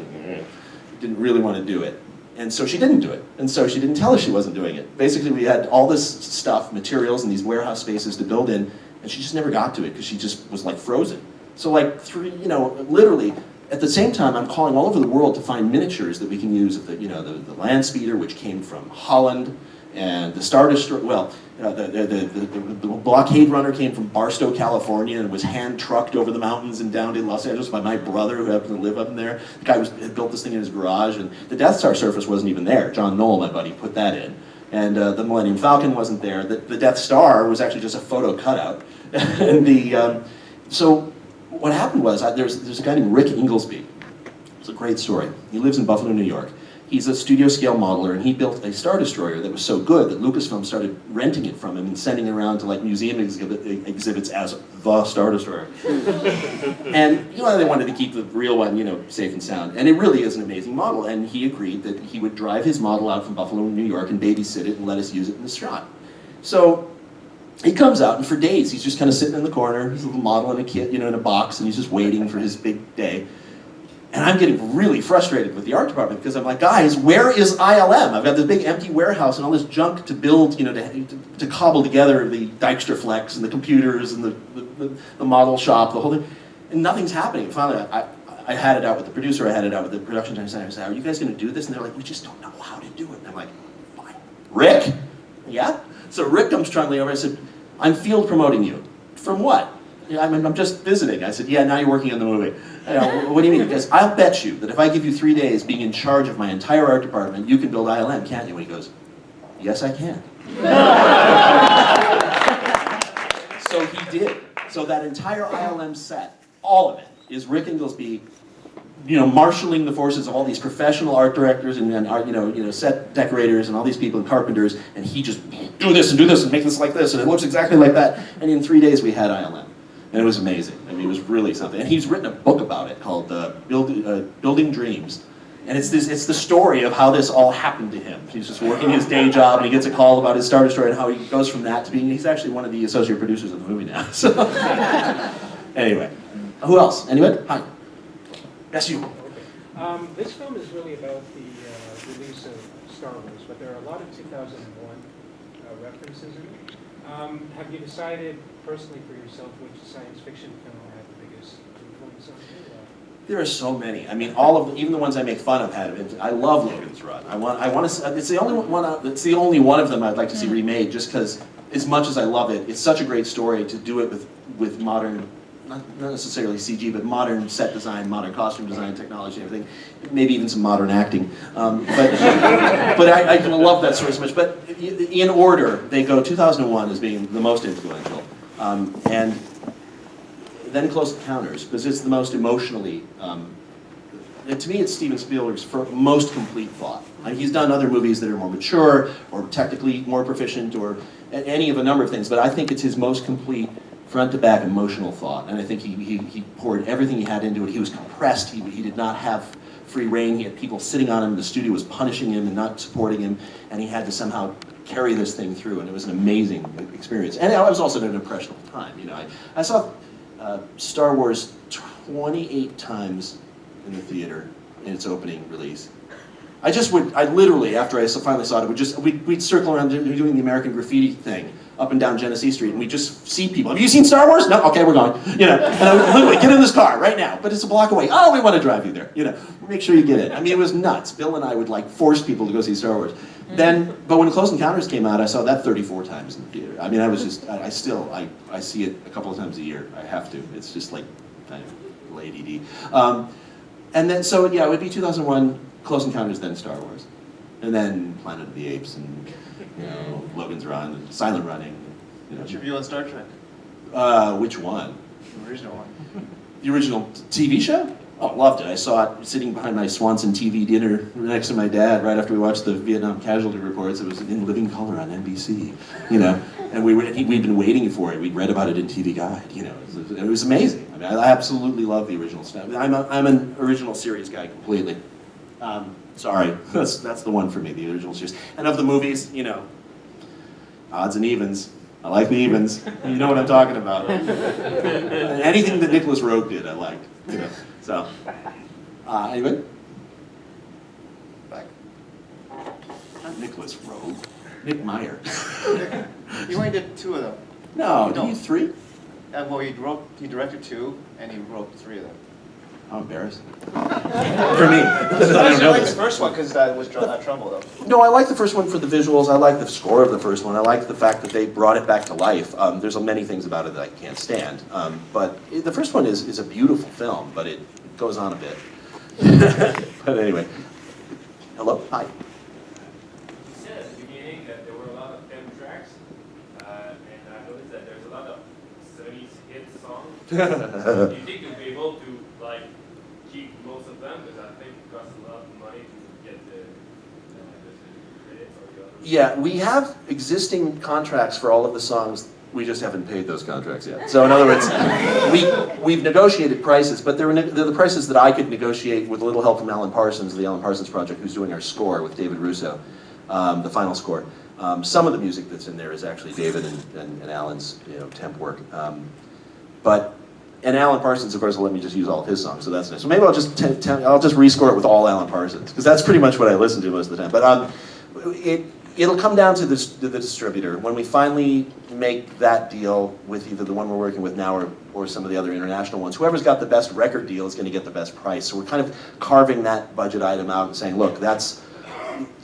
didn't really want to do it. And so she didn't do it. And so she didn't tell us she wasn't doing it. Basically, we had all this stuff, materials, and these warehouse spaces to build in, and she just never got to it because she just was like frozen. So like literally, at the same time, I'm calling all over the world to find miniatures that we can use of the land speeder, which came from Holland, and the Star Destroyer. The blockade runner came from Barstow, California, and was hand trucked over the mountains and down to Los Angeles by my brother, who happened to live up in there. The guy had built this thing in his garage, and the Death Star surface wasn't even there. John Knoll, my buddy, put that in, and the Millennium Falcon wasn't there. The Death Star was actually just a photo cutout, and so. What happened was, there's a guy named Rick Inglesby. It's a great story. He lives in Buffalo, New York. He's a studio scale modeler, and he built a Star Destroyer that was so good that Lucasfilm started renting it from him and sending it around to like museum exhibits as the Star Destroyer. And they wanted to keep the real one, safe and sound. And it really is an amazing model. And he agreed that he would drive his model out from Buffalo, New York, and babysit it and let us use it in the shot. So he comes out, and for days he's just kind of sitting in the corner, his little model in a kit, in a box, and he's just waiting for his big day. And I'm getting really frustrated with the art department because I'm like, guys, where is ILM? I've got this big empty warehouse and all this junk to build, to cobble together the Dijksterflex and the computers and the model shop, the whole thing, and nothing's happening. Finally, I had it out with the producer, I had it out with the production designer. I said, are you guys going to do this? And they're like, we just don't know how to do it. And I'm like, fine. Rick? Yeah? So Rick comes trundling over. I said, I'm field promoting you. From what? I'm just visiting. I said, yeah, now you're working on the movie. What do you mean? Because I'll bet you that if I give you 3 days being in charge of my entire art department, you can build ILM, can't you? And he goes, yes, I can. So he did. So that entire ILM set, all of it, is Rick Inglesby marshaling the forces of all these professional art directors and set decorators and all these people and carpenters, and he just do this and make this like this, and it looks exactly like that. And in 3 days we had ILM, and it was amazing. I mean, it was really something. And he's written a book about it called Building Dreams, and it's the story of how this all happened to him. He's just working his day job, and he gets a call about his Star Destroyer and how he goes from that to he's actually one of the associate producers of the movie now. So anyway, who else? Anyone? Hi. Yes, you. This film is really about the release of Star Wars, but there are a lot of 2001 references in it. Have you decided personally for yourself which science fiction film had the biggest influence on you? There are so many. I mean, all of them, even the ones I make fun of had it. I love Logan's Run. I want to. It's the only one. It's the only one of them I'd like to see remade, just because, as much as I love it, it's such a great story to do it with modern, not necessarily CG, but modern set design, modern costume design, technology, and everything. Maybe even some modern acting. But I love that story so much. But in order, they go 2001 as being the most influential, and then Close Encounters, because it's the most emotionally, to me it's Steven Spielberg's most complete thought. He's done other movies that are more mature, or technically more proficient, or any of a number of things, but I think it's his most complete, front-to-back emotional thought, and I think he poured everything he had into it. He was compressed, he did not have free reign, he had people sitting on him, the studio was punishing him and not supporting him, and he had to somehow carry this thing through, and it was an amazing experience. And I was also at an impressionable time, you know. I saw Star Wars 28 times in the theater in its opening release. I literally, after I finally saw it, we'd circle around doing the American Graffiti thing up and down Genesee Street, and we'd just see people. Have you seen Star Wars? No? Okay, we're going. You know, and I would literally get in this car right now, but it's a block away. Oh, we want to drive you there. You know, make sure you get in. I mean, it was nuts. Bill and I would like force people to go see Star Wars. But when Close Encounters came out, I saw that 34 times in the theater. I mean, I was just, I see it a couple of times a year. I have to. It's just like kind of ADD. And then, so yeah, it would be 2001, Close Encounters, then Star Wars. And then Planet of the Apes, and, you know, Logan's Run, and Silent Running. You know. What's your view on Star Trek? Which one? The original one. The original TV show? Oh, loved it. I saw it sitting behind my Swanson TV dinner next to my dad right after we watched the Vietnam casualty reports. It was in living color on NBC, you know. And we'd been waiting for it. We'd read about it in TV Guide, you know. It was amazing. I mean, I absolutely love the original stuff. I'm an original series guy completely. Sorry, that's the one for me, the original series. And of the movies, you know, odds and evens. I like the evens. You know what I'm talking about. Anything that Nicholas Roeg did, I liked. You know. So, anybody? Back. Not Nicholas Roeg. Nick Meyer. You only did 2 of them. No, You did you 3? Well, he directed 2, and he wrote 3 of them. How embarrassing. For me. I I don't know like the this. first one because that was Trumbull, though. No, I like the first one for the visuals. I like the score of the first one. I like the fact that they brought it back to life. There's many things about it that I can't stand. But the first one is a beautiful film, but it goes on a bit. But anyway. Hello? Hi. You said at the beginning that there were a lot of 10 tracks, and I noticed that there's a lot of 70s hit songs. Do you think you'll be able to keep most of them? Because I think it costs a lot of money to get the credits or the others. Yeah, we have existing contracts for all of the songs. We just haven't paid those contracts yet. So in other words, we've negotiated prices, but they're the prices that I could negotiate with a little help from Alan Parsons, the Alan Parsons Project, who's doing our score with David Russo, the final score. Some of the music that's in there is actually David and Alan's, you know, temp work. And Alan Parsons, of course, will let me just use all of his songs, so that's nice. So maybe I'll just rescore it with all Alan Parsons, because that's pretty much what I listen to most of the time. But it'll come down to the distributor. When we finally make that deal with either the one we're working with now or some of the other international ones, whoever's got the best record deal is going to get the best price. So we're kind of carving that budget item out and saying, look,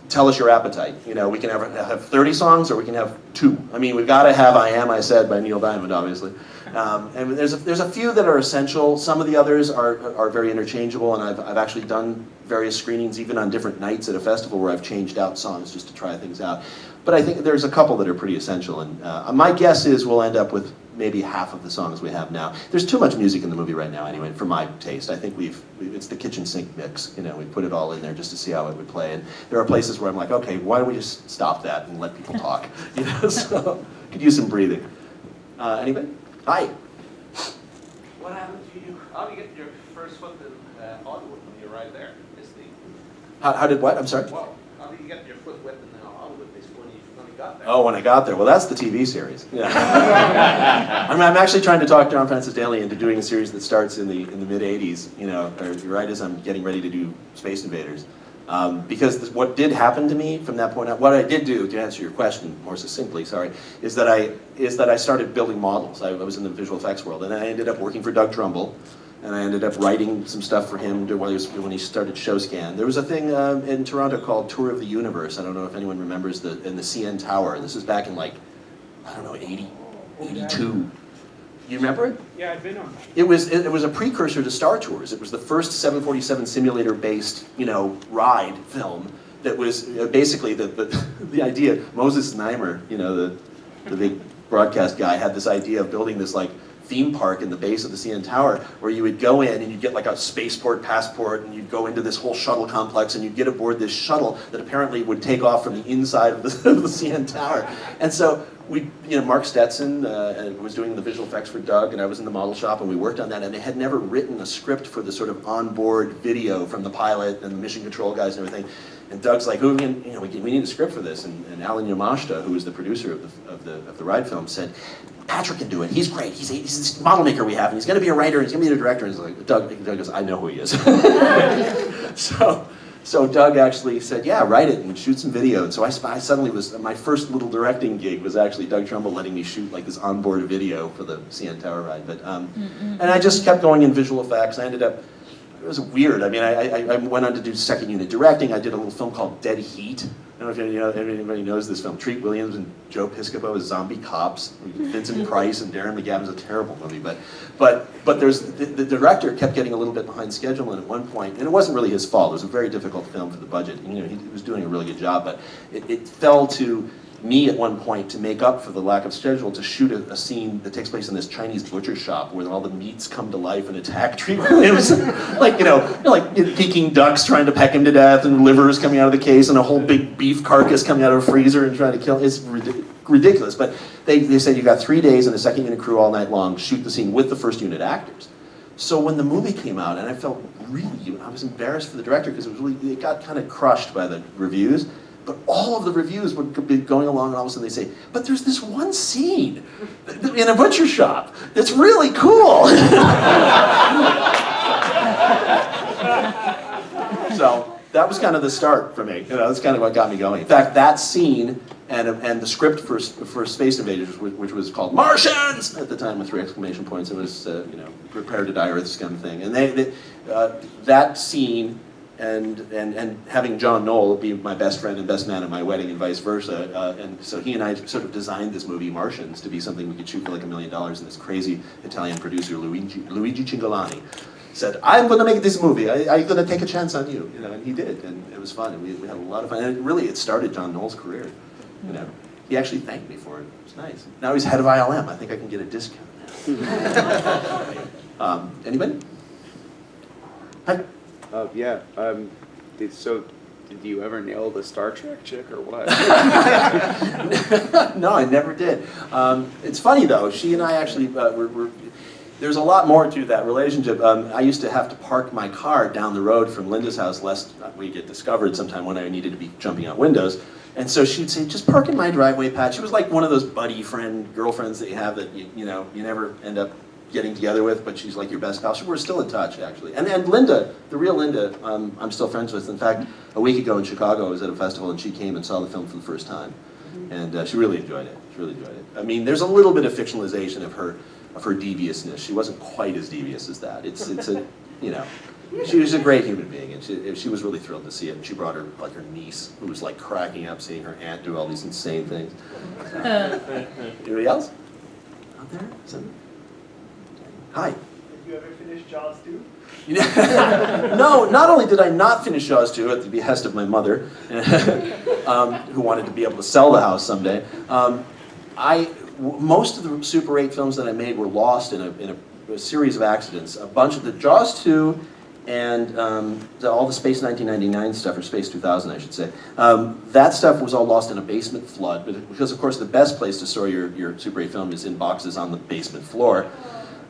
tell us your appetite. You know, we can have 30 songs or we can have 2. I mean, we've got to have I Am, I Said by Neil Diamond, obviously. And there's a few that are essential. Some of the others are very interchangeable, and I've actually done various screenings even on different nights at a festival where I've changed out songs just to try things out. But I think there's a couple that are pretty essential, and my guess is we'll end up with maybe half of the songs we have now. There's too much music in the movie right now anyway, for my taste. I think it's the kitchen sink mix. You know, we put it all in there just to see how it would play. And there are places where I'm like, okay, why don't we just stop that and let people talk? You know, so could use some breathing. Anybody? Hi. What happened to you? How do you get your first foot in Hollywood when you're right there? How did what? I'm sorry? Well, how did you get your foot wet in Hollywood basically when you got there? Oh, when I got there. Well, that's the TV series. Yeah. I'm actually trying to talk John Francis Daley into doing a series that starts in the mid '80s. You know, or right as I'm getting ready to do Space Invaders. Because what did happen to me from that point on, what I did do, to answer your question more succinctly, sorry, is that I started building models. I was in the visual effects world, and I ended up working for Doug Trumbull, and I ended up writing some stuff for him when he started Showscan. There was a thing in Toronto called Tour of the Universe. I don't know if anyone remembers in the CN Tower. This is back in like, I don't know, 80, 82. You remember it? Yeah, I've been on. It was a precursor to Star Tours. It was the first 747 simulator-based, ride film that was basically the idea. Moses Znaimer, the big broadcast guy, had this idea of building this like theme park in the base of the CN Tower, where you would go in and you'd get like a spaceport passport, and you'd go into this whole shuttle complex, and you'd get aboard this shuttle that apparently would take off from the inside of the CN Tower. And so Mark Stetson was doing the visual effects for Doug, and I was in the model shop, and we worked on that, and they had never written a script for the sort of onboard video from the pilot and the mission control guys and everything. And Doug's like, we need a script for this. And Alan Yamashita, who was the producer of the ride film, said, Patrick can do it. He's great. He's this model maker we have, and he's going to be a writer, and he's going to be the director. And he's like, Doug goes, I know who he is. So Doug actually said, yeah, write it and shoot some video. And so I suddenly my first little directing gig was actually Doug Trumbull letting me shoot like this onboard video for the CN Tower ride. But and I just kept going in visual effects. I ended up, it was weird. I mean, I went on to do second unit directing. I did a little film called Dead Heat. I don't know if anybody knows this film. Treat Williams and Joe Piscopo as zombie cops. Vincent Price and Darren McGavin's a terrible movie. But there's the director kept getting a little bit behind schedule, and at one point, and it wasn't really his fault. It was a very difficult film for the budget. He was doing a really good job, but it fell to me at one point to make up for the lack of schedule to shoot a scene that takes place in this Chinese butcher shop where all the meats come to life and attack Treat Williams. like Peking ducks trying to peck him to death, and livers coming out of the case, and a whole big beef carcass coming out of a freezer and trying to kill him. It's ridiculous. But they said you got 3 days and a second unit crew all night long, shoot the scene with the first unit actors. So when the movie came out, and I was embarrassed for the director because it got kind of crushed by the reviews. But all of the reviews would be going along, and all of a sudden they say, but there's this one scene in a butcher shop that's really cool. So that was kind of the start for me. That's kind of what got me going. In fact, that scene and the script for Space Invaders, which was called Martians at the time with 3 exclamation points, it was prepare to die Earth scum thing. And that scene. And having John Knoll be my best friend and best man at my wedding and vice versa, and so he and I sort of designed this movie Martians to be something we could shoot for like $1 million, and this crazy Italian producer Luigi Cingolani said, I'm going to make this movie, I'm going to take a chance on you, and he did, and it was fun, and we had a lot of fun, and it started John Knoll's career, He actually thanked me for it, it was nice. Now he's head of ILM, I think I can get a discount now. Anybody? Hi. Yeah. So, did you ever nail the Star Trek chick or what? No, I never did. It's funny though. She and I actually there's a lot more to that relationship. I used to have to park my car down the road from Linda's house lest we get discovered sometime when I needed to be jumping out windows. And so she'd say, just park in my driveway, Pat. She was like one of those buddy girlfriends that you have that you never end up getting together with, but she's like your best pal. We're still in touch, actually. And Linda, the real Linda, I'm still friends with. In fact, a week ago in Chicago, I was at a festival, and she came and saw the film for the first time. And she really enjoyed it. She really enjoyed it. I mean, there's a little bit of fictionalization of her deviousness. She wasn't quite as devious as that. It's a, she was a great human being, and she was really thrilled to see it. And she brought her niece, who was like cracking up seeing her aunt do all these insane things. Anybody else out there? Hi. Did you ever finish Jaws 2? No, not only did I not finish Jaws 2 at the behest of my mother, who wanted to be able to sell the house someday, most of the Super 8 films that I made were lost in a series of accidents. A bunch of the Jaws 2 and all the Space 1999 stuff, or Space 2000 I should say, that stuff was all lost in a basement flood, because of course the best place to store your Super 8 film is in boxes on the basement floor.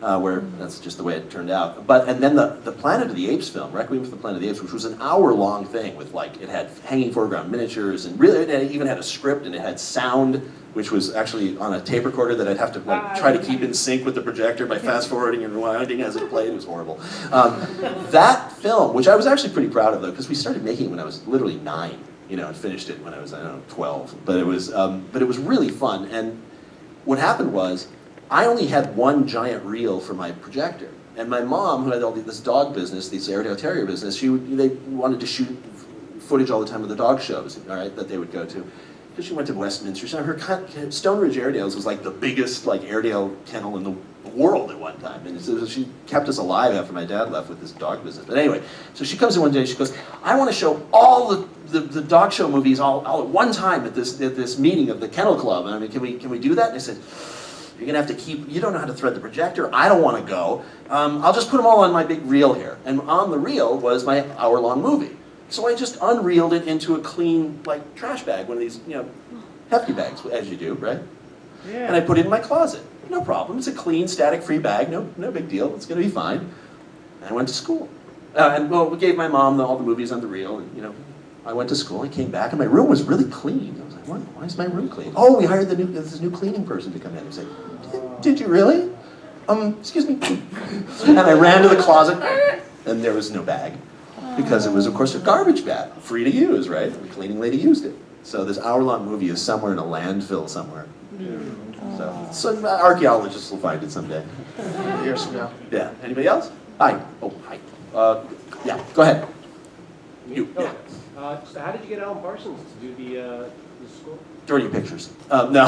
Where that's just the way it turned out. And then the Planet of the Apes film, Requiem for the Planet of the Apes, which was an hour-long thing with it had hanging foreground miniatures, and really it even had a script, and it had sound, which was actually on a tape recorder that I'd have to try to keep in sync with the projector by fast-forwarding and rewinding as it played. It was horrible. That film, which I was actually pretty proud of though, because we started making it when I was literally 9, and finished it when I was 12. But it was really fun. And what happened was, I only had one giant reel for my projector. And my mom, who had all this dog business, this Airedale Terrier business, they wanted to shoot footage all the time of the dog shows, all right, that they would go to. Because she went to Westminster. So her Stone Ridge Airedales was like the biggest like Airedale kennel in the world at one time. And so she kept us alive after my dad left with his dog business. But anyway, so she comes in one day and she goes, I want to show all the dog show movies all at one time at this meeting of the Kennel Club. And I mean, can we do that? And I said, you're going to have to you don't know how to thread the projector. I don't want to go. I'll just put them all on my big reel here. And on the reel was my hour-long movie. So I just unreeled it into a clean, like, trash bag, one of these, hefty bags, as you do, right? Yeah. And I put it in my closet. No problem. It's a clean, static-free bag. No big deal. It's going to be fine. And I went to school. We gave my mom all the movies on the reel, and, I went to school. I came back, and my room was really clean. I was like, why is my room clean? Oh, we hired this new cleaning person to come in. I said, did you really? Excuse me. And I ran to the closet, and there was no bag. Because it was, of course, a garbage bag, free to use, right? The cleaning lady used it. So this hour-long movie is somewhere in a landfill somewhere. So archaeologists will find it someday. Years from now. Yeah. Anybody else? Hi. Oh, hi. Yeah. Go ahead. You. Yeah. So how did you get Alan Parsons to do the score? Dirty pictures. No.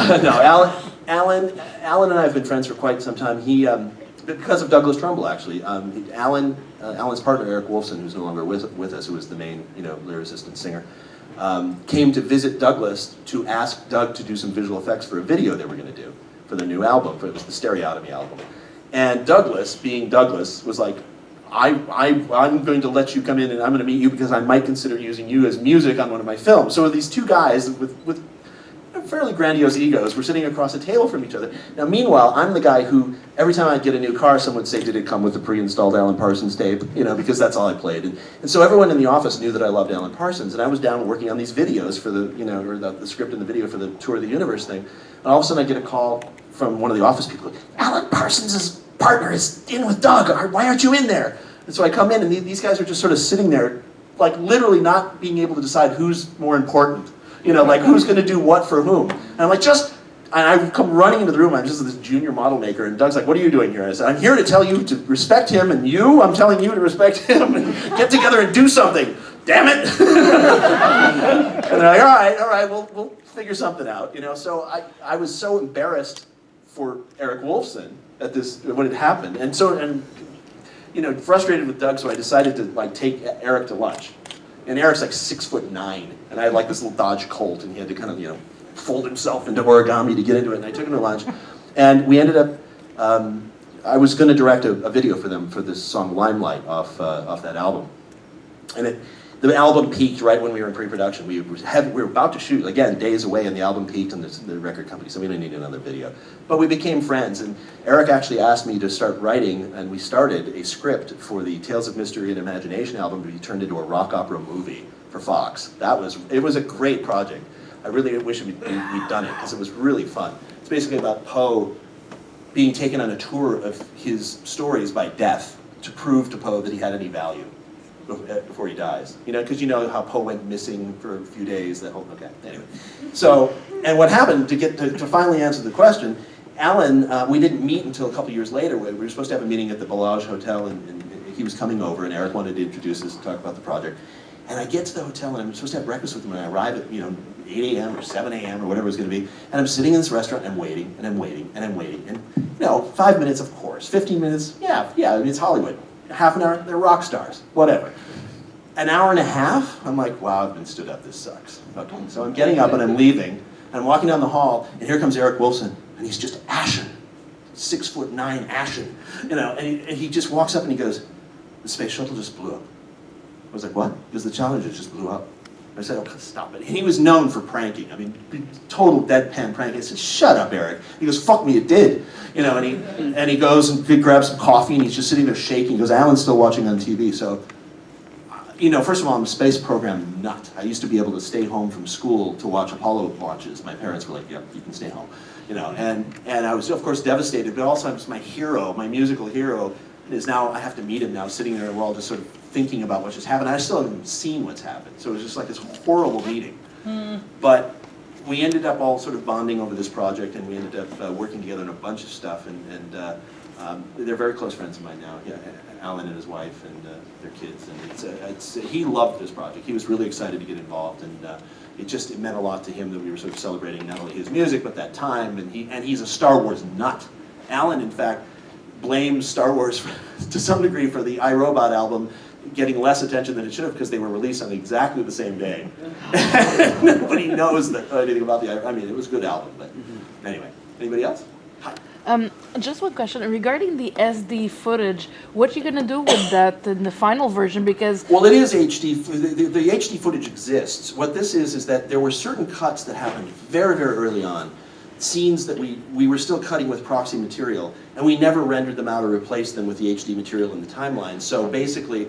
Alan and I have been friends for quite some time. He. Because of Douglas Trumbull, actually. Alan's partner, Eric Wolfson, who's no longer with us, who was the main, lyricist and singer, came to visit Douglas to ask Doug to do some visual effects for a video they were going to do for the new album. It was the Stereotomy album. And Douglas, being Douglas, was like, I'm going to let you come in and I'm going to meet you because I might consider using you as music on one of my films. So these two guys with fairly grandiose egos were sitting across the table from each other. Now, meanwhile, I'm the guy who, every time I'd get a new car, someone would say, did it come with the pre-installed Alan Parsons tape? Because that's all I played. And so everyone in the office knew that I loved Alan Parsons, and I was down working on these videos for the script and the video for the Tour of the Universe thing. And all of a sudden I get a call from one of the office people, Alan Parsons' partner is in with Doug, why aren't you in there? And so I come in, and these guys are just sort of sitting there, like literally not being able to decide who's more important. Like who's going to do what for whom. And I'm like, I come running into the room, I'm just this junior model maker, and Doug's like, what are you doing here? And I said, I'm here to tell you to respect him, and I'm telling you to respect him, and get together and do something. Damn it! And they're like, all right, we'll figure something out. So I was so embarrassed for Eric Wolfson at this, when it happened. And frustrated with Doug, so I decided to take Eric to lunch. And Eric's like 6'9", and I had like this little Dodge Colt, and he had to kind of, fold himself into origami to get into it. And I took him to lunch, and we ended up. I was going to direct a video for them for this song "Limelight" off that album, and the album peaked right when we were in pre-production. We were about to shoot again, days away, and the album peaked, and the record company said we didn't need another video. But we became friends, and Eric actually asked me to start writing, and we started a script for the Tales of Mystery and Imagination album to be turned into a rock opera movie for Fox. It was a great project. I really wish we'd done it because it was really fun. It's basically about Poe being taken on a tour of his stories by death to prove to Poe that he had any value before he dies. Because how Poe went missing for a few days. Okay. Anyway, so and what happened to finally answer the question, Alan, we didn't meet until a couple years later. We were supposed to have a meeting at the Bellage Hotel, and he was coming over, and Eric wanted to introduce us and talk about the project. And I get to the hotel, and I'm supposed to have breakfast with him, and I arrive at 8 a.m. or 7 a.m. or whatever it was going to be, and I'm sitting in this restaurant, and I'm waiting, and I'm waiting, and I'm waiting, and 5 minutes, of course, 15 minutes, yeah, I mean, it's Hollywood. Half an hour, they're rock stars, whatever. An hour and a half, I'm like, wow, I've been stood up, this sucks. Okay, so I'm getting up and I'm leaving, and I'm walking down the hall, and here comes Eric Wolfson, and he's just ashen, 6'9", ashen, and he just walks up and he goes, the space shuttle just blew up. I was like, what? Because the Challenger just blew up. I said, oh, stop it. And he was known for pranking. I mean, total deadpan pranking. I said, shut up, Eric. He goes, fuck me, it did. And he goes and grabs some coffee, and he's just sitting there shaking. He goes, Alan's still watching on TV. So, first of all, I'm a space program nut. I used to be able to stay home from school to watch Apollo launches. My parents were like, yep, you can stay home. And I was, of course, devastated, but also it's my hero, my musical hero, is now, I have to meet him now, sitting there, and we're all just sort of thinking about what just happened. I still haven't seen what's happened, so it was just like this horrible meeting. But we ended up all sort of bonding over this project, and we ended up working together on a bunch of stuff, and They're very close friends of mine now. Yeah, Alan and his wife and their kids, and he loved this project. He was really excited to get involved, and it meant a lot to him that we were sort of celebrating not only his music but that time. And he's a Star Wars nut. Alan, in fact, blames Star Wars to some degree for the iRobot album getting less attention than it should have because they were released on exactly the same day. Nobody knows anything about I mean, it was a good album, but anyway. Anybody else? Hi. Just one question regarding the SD footage. What are you gonna do with that in the final version? Because well, it is HD. The HD footage exists. What this is that there were certain cuts that happened very, very early on, scenes that we were still cutting with proxy material, and we never rendered them out or replaced them with the HD material in the timeline. So basically,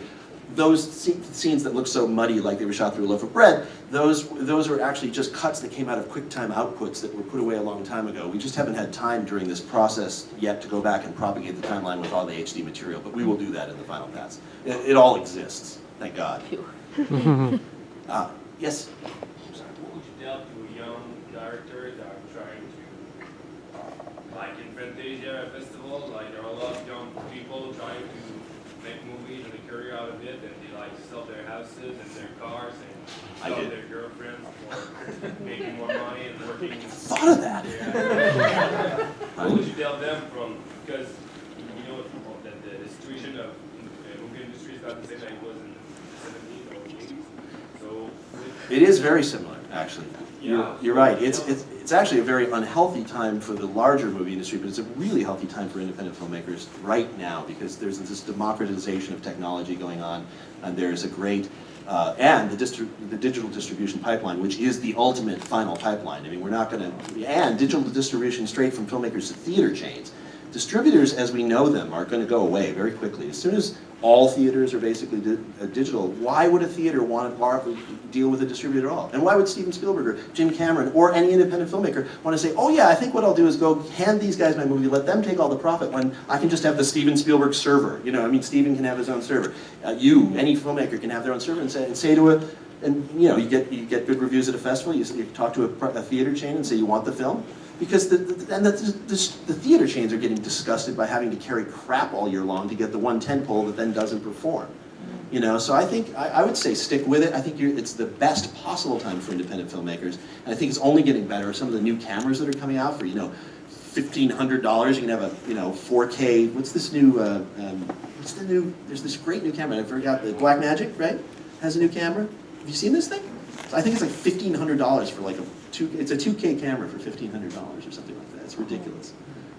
those scenes that look so muddy, like they were shot through a loaf of bread, those are actually just cuts that came out of QuickTime outputs that were put away a long time ago. We just haven't had time during this process yet to go back and propagate the timeline with all the HD material, but we will do that in the final pass. It all exists, thank God. Yes? What would you tell to young directors that are trying to, like in Fantasia festival, like there are a lot of young people trying to make movies and a career out of it, and they like sell their houses and their cars and sell their girlfriends for making more money and working. Thought of that. Yeah. What would you tell them from, because you know that the situation of the movie industry is not the same that it was in the 70s or 80s. So it is very similar, actually. Yeah. You're right. It's actually a very unhealthy time for the larger movie industry, but it's a really healthy time for independent filmmakers right now because there's this democratization of technology going on, and there's a great and the digital distribution pipeline, which is the ultimate final pipeline. I mean, we're not going to, and digital distribution straight from filmmakers to theater chains. Distributors, as we know them, are going to go away very quickly. As soon as all theaters are basically digital, why would a theater want to deal with a distributor at all? And why would Steven Spielberg or Jim Cameron or any independent filmmaker want to say, oh yeah, I think what I'll do is go hand these guys my movie, let them take all the profit when I can just have the Steven Spielberg server. You know, I mean, Steven can have his own server. Any filmmaker can have their own server and say to a, and you know, you get good reviews at a festival, you talk to a theater chain and say you want the film. Because the theater chains are getting disgusted by having to carry crap all year long to get the one tentpole that then doesn't perform. You know, so I think I would say stick with it. I think it's the best possible time for independent filmmakers, and I think it's only getting better. Some of the new cameras that are coming out for $1,500, you can have a 4K. What's this new? What's the new? There's this great new camera. I forgot the Blackmagic, right? Has a new camera. Have you seen this thing? I think it's like $1,500 for like it's a 2K camera for $1,500 or something like that. It's ridiculous.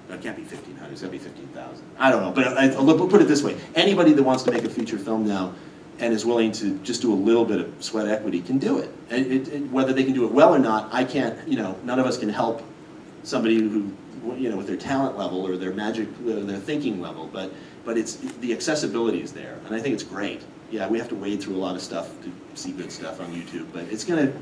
No, it can't be 1,500. It's got to be 15,000. I don't know, but I'll put it this way: anybody that wants to make a feature film now and is willing to just do a little bit of sweat equity can do it. And whether they can do it well or not, I can't. You know, none of us can help somebody who, you know, with their talent level or their magic, their thinking level. But it's the accessibility is there, and I think it's great. Yeah, we have to wade through a lot of stuff to see good stuff on YouTube, but it's gonna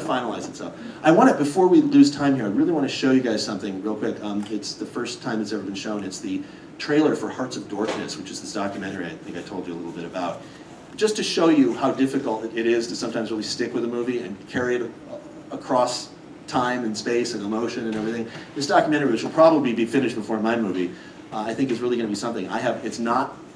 finalize itself. I want to, before we lose time here, I really want to show you guys something real quick. It's the first time it's ever been shown. It's the trailer for Hearts of Darkness, which is this documentary I think I told you a little bit about. Just to show you how difficult it is to sometimes really stick with a movie and carry it across time and space and emotion and everything. This documentary, which will probably be finished before my movie, I think is really going to be something.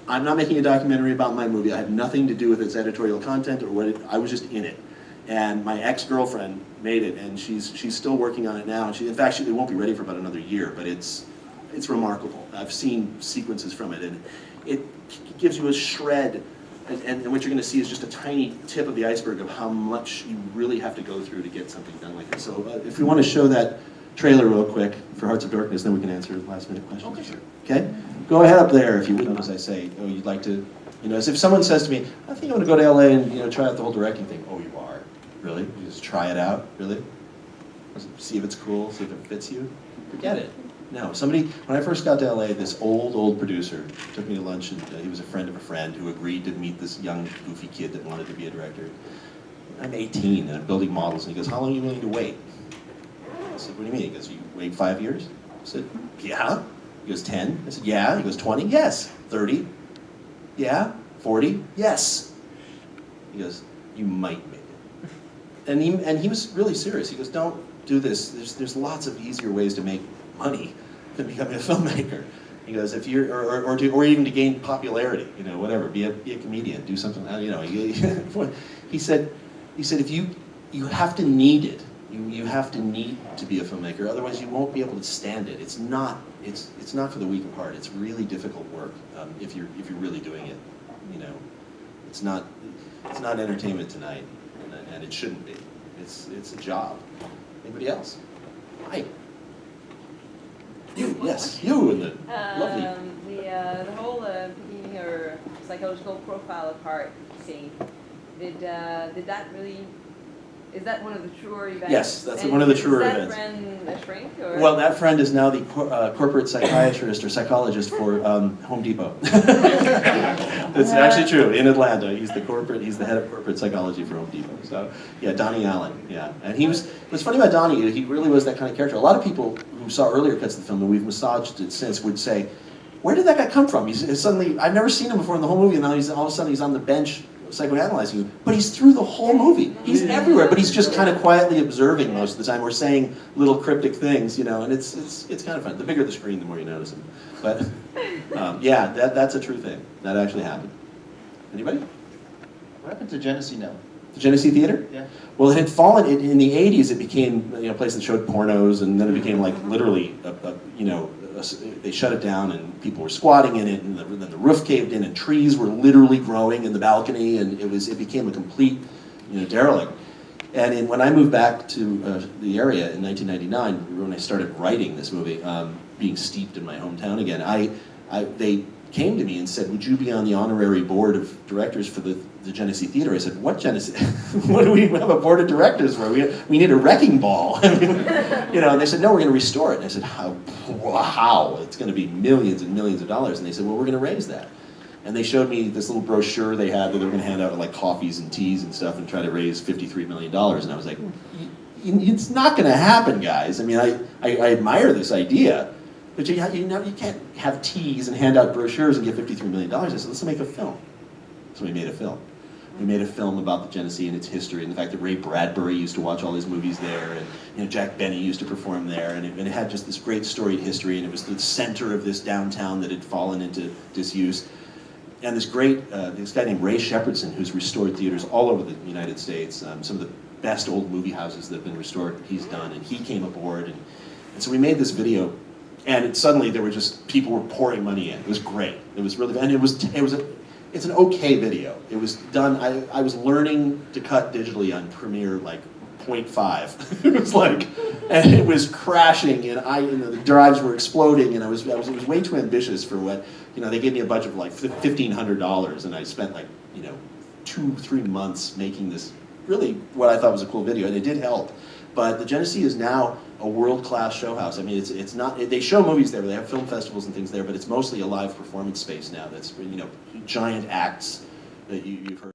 I'm not making a documentary about my movie. I have nothing to do with its editorial content or I was just in it. And my ex-girlfriend made it, and she's still working on it now. And in fact, it won't be ready for about another year, but it's remarkable. I've seen sequences from it, and it gives you a shred, and what you're going to see is just a tiny tip of the iceberg of how much you really have to go through to get something done like this. So if we want to show that trailer real quick for Hearts of Darkness, then we can answer last-minute questions. Okay, sure. Okay? Go ahead up there if you would, as I say. Oh, you'd like to, you know, as if someone says to me, I think I'm going to go to LA and, you know, try out the whole directing thing. Oh, you are? Really? You just try it out? Really? See if it's cool, see if it fits you? Forget it. No, when I first got to LA, this old producer took me to lunch, and he was a friend of a friend who agreed to meet this young, goofy kid that wanted to be a director. I'm 18 and I'm building models, and he goes, how long are you willing to wait? I said, what do you mean? He goes, you wait 5 years? I said, yeah. He goes, 10? I said, yeah. He goes, 20? Yes. 30? Yeah. 40? Yes. He goes, you might make it. And he was really serious. He goes, don't do this. There's lots of easier ways to make money than becoming a filmmaker. He goes, if you're, or even to gain popularity, you know, whatever, be a comedian, do something, you know. He said, if you have to need it. You have to need to be a filmmaker, otherwise you won't be able to stand it. It's not for the weak of heart. It's really difficult work if you're really doing it. You know, it's not entertainment tonight, and it shouldn't be. It's a job. Anybody else? Hi. You, yes, you and the lovely. The whole picking your psychological profile apart scene. Did that really? Is that one of the truer events? Yes, that's one of the truer events. Is that friend a shrink? Or? Well, that friend is now the corporate psychiatrist or psychologist for Home Depot. It's actually true, in Atlanta. He's the head of corporate psychology for Home Depot. So, yeah, Donnie Allen, yeah. And what's funny about Donnie, he really was that kind of character. A lot of people who saw earlier cuts of the film, and we've massaged it since, would say, where did that guy come from? He's suddenly, I've never seen him before in the whole movie, and now all of a sudden he's on the bench psychoanalyzing you, but he's through the whole movie. He's everywhere, but he's just kind of quietly observing most of the time, or saying little cryptic things, you know, and it's kind of fun. The bigger the screen, the more you notice him. But yeah, that's a true thing. That actually happened. Anybody? What happened to Genesee now? The Genesee Theater? Yeah. Well, it had fallen in the 80s. It became a place that showed pornos, and then it became like literally they shut it down, and people were squatting in it, and then the roof caved in, and trees were literally growing in the balcony, and it became a complete derelict. And when I moved back to the area in 1999, when I started writing this movie, being steeped in my hometown again, they came to me and said, would you be on the honorary board of directors for the Genesee Theater? I said, what Genesee? What do we have a board of directors for? We need a wrecking ball. And they said, no, we're going to restore it. And I said, how? It's going to be millions and millions of dollars. And they said, well, we're going to raise that. And they showed me this little brochure they had that they were going to hand out at like coffees and teas and stuff and try to raise $53 million. And I was like, it's not going to happen, guys. I mean, I admire this idea. But you can't have teas and hand out brochures and get $53 million. I said, let's make a film. So we made a film. We made a film about the Genesee and its history, and the fact that Ray Bradbury used to watch all his movies there, and Jack Benny used to perform there, and it had just this great storied history, and it was the center of this downtown that had fallen into disuse. And this guy named Ray Shepherdson, who's restored theaters all over the United States, some of the best old movie houses that have been restored, he's done, and he came aboard, and so we made this video. And suddenly there were just, people were pouring money in. It was great. It was really, and it's an okay video. It was done, I was learning to cut digitally on Premiere like 0.5. It was like, and it was crashing, and the drives were exploding, and it was way too ambitious for what, they gave me a budget of like $1,500, and I spent like, 2-3 months making this really what I thought was a cool video, and it did help. But the Genesee is now a world-class show house. I mean, it's not. They show movies there. They have film festivals and things there, but it's mostly a live performance space now. That's giant acts that you've heard.